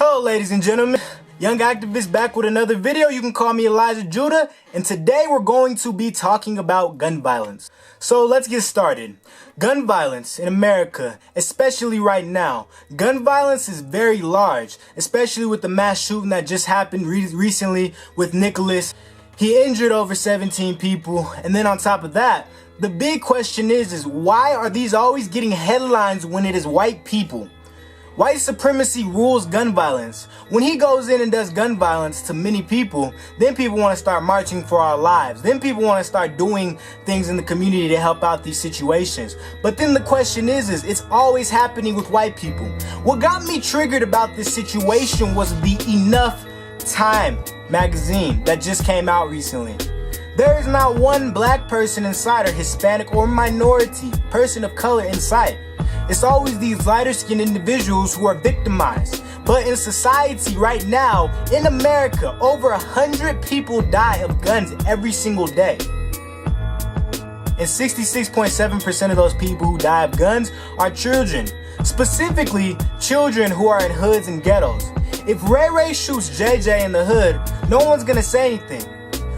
Hello ladies and gentlemen, Young Activist back with another video. You can call me Elijah Judah, and today we're going to be talking about gun violence. So let's get started. Gun violence in America, especially right now, gun violence is very large, especially with the mass shooting that just happened recently with Nicholas. He injured over 17 people, and then on top of that, the big question is why are these always getting headlines when it is white people? White supremacy rules gun violence. When he goes in and does gun violence to many people, then people want to start marching for our lives. Then people want to start doing things in the community to help out these situations. But then the question is it's always happening with white people. What got me triggered about this situation was the Enough Time magazine that just came out recently. There is not one black person inside, or Hispanic or minority person of color inside. It's always these lighter-skinned individuals who are victimized. But in society right now, in America, over 100 people die of guns every single day. And 66.7% of those people who die of guns are children. Specifically, children who are in hoods and ghettos. If Ray Ray shoots JJ in the hood, no one's gonna say anything.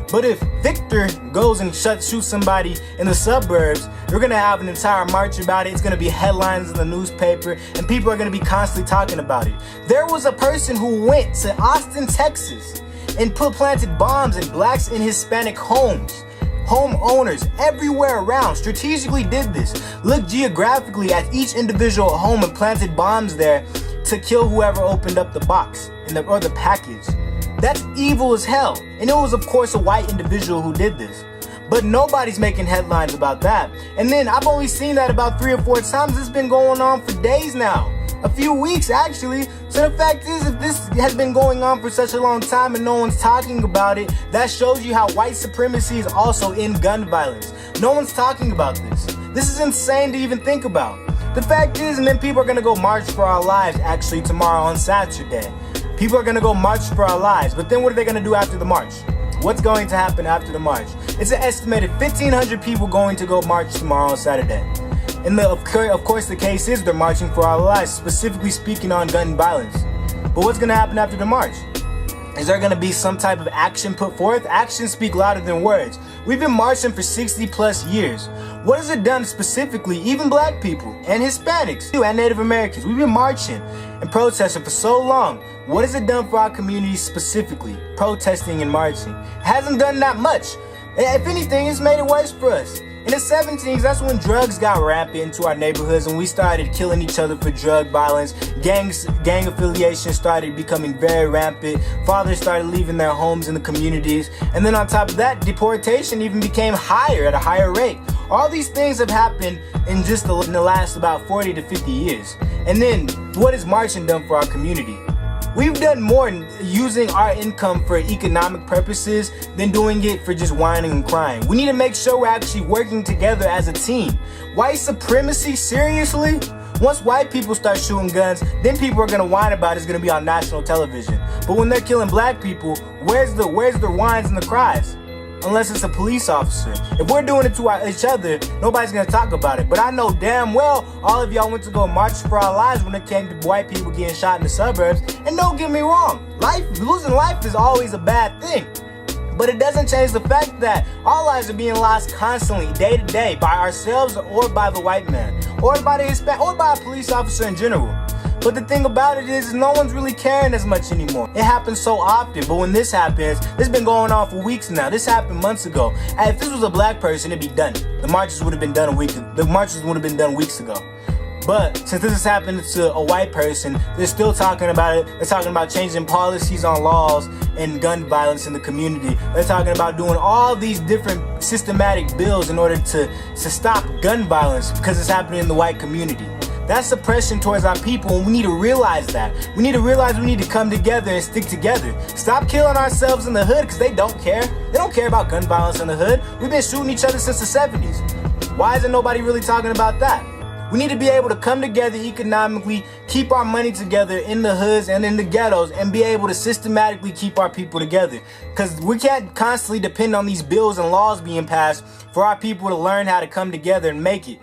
But if Victor goes and shoots somebody in the suburbs, we're gonna have an entire march about it. It's gonna be headlines in the newspaper, and people are gonna be constantly talking about it. There was a person who went to Austin, Texas, and planted bombs in blacks and Hispanic homes. Homeowners everywhere around strategically did this. Looked geographically at each individual home and planted bombs there to kill whoever opened up the box or the package. That's evil as hell. And it was, of course, a white individual who did this. But nobody's making headlines about that. And then I've only seen that about 3 or 4 times. It's been going on for days now. A few weeks, actually. So the fact is, if this has been going on for such a long time and no one's talking about it, that shows you how white supremacy is also in gun violence. No one's talking about this. This is insane to even think about. The fact is, and then people are going to go march for our lives, actually, tomorrow on Saturday. People are going to go march for our lives, but then what are they going to do after the march? What's going to happen after the march? It's an estimated 1,500 people going to go march tomorrow on Saturday. And of course the case is they're marching for our lives, specifically speaking on gun violence. But what's going to happen after the march? Is there going to be some type of action put forth? Actions speak louder than words. We've been marching for 60 plus years. What has it done specifically, even black people and Hispanics and Native Americans? We've been marching and protesting for so long. What has it done for our community specifically? Protesting and marching. It hasn't done that much. If anything, it's made it worse for us. In the 70s, that's when drugs got rampant into our neighborhoods and we started killing each other for drug violence. Gang affiliation started becoming very rampant. Fathers started leaving their homes in the communities. And then on top of that, deportation even became higher at a higher rate. All these things have happened in just in the last about 40 to 50 years. And then what has marching done for our community? We've done more using our income for economic purposes than doing it for just whining and crying. We need to make sure we're actually working together as a team. White supremacy, seriously? Once white people start shooting guns, then people are gonna whine about it's gonna be on national television. But when they're killing black people, where's the whines and the cries? Unless it's a police officer. If we're doing it to each other, nobody's gonna talk about it. But I know damn well all of y'all went to go march for our lives when it came to white people getting shot in the suburbs. And don't get me wrong, losing life is always a bad thing. But it doesn't change the fact that our lives are being lost constantly, day to day, by ourselves or by the white man, or by the Hispanic, or by a police officer in general. But the thing about it is no one's really caring as much anymore. It happens so often, but when this happens, this has been going on for weeks now. This happened months ago. And if this was a black person, it'd be done. The marches would have been done weeks ago. But since this has happened to a white person, they're still talking about it. They're talking about changing policies on laws and gun violence in the community. They're talking about doing all these different systematic bills in order to stop gun violence because it's happening in the white community. That's suppression towards our people, and we need to realize that. We need to realize we need to come together and stick together. Stop killing ourselves in the hood because they don't care. They don't care about gun violence in the hood. We've been shooting each other since the 70s. Why isn't nobody really talking about that? We need to be able to come together economically, keep our money together in the hoods and in the ghettos, and be able to systematically keep our people together. Because we can't constantly depend on these bills and laws being passed for our people to learn how to come together and make it.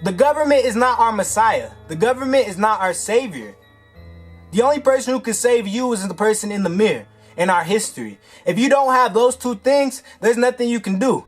The government is not our Messiah. The government is not our savior. The only person who can save you is the person in the mirror in our history. If you don't have those two things, there's nothing you can do.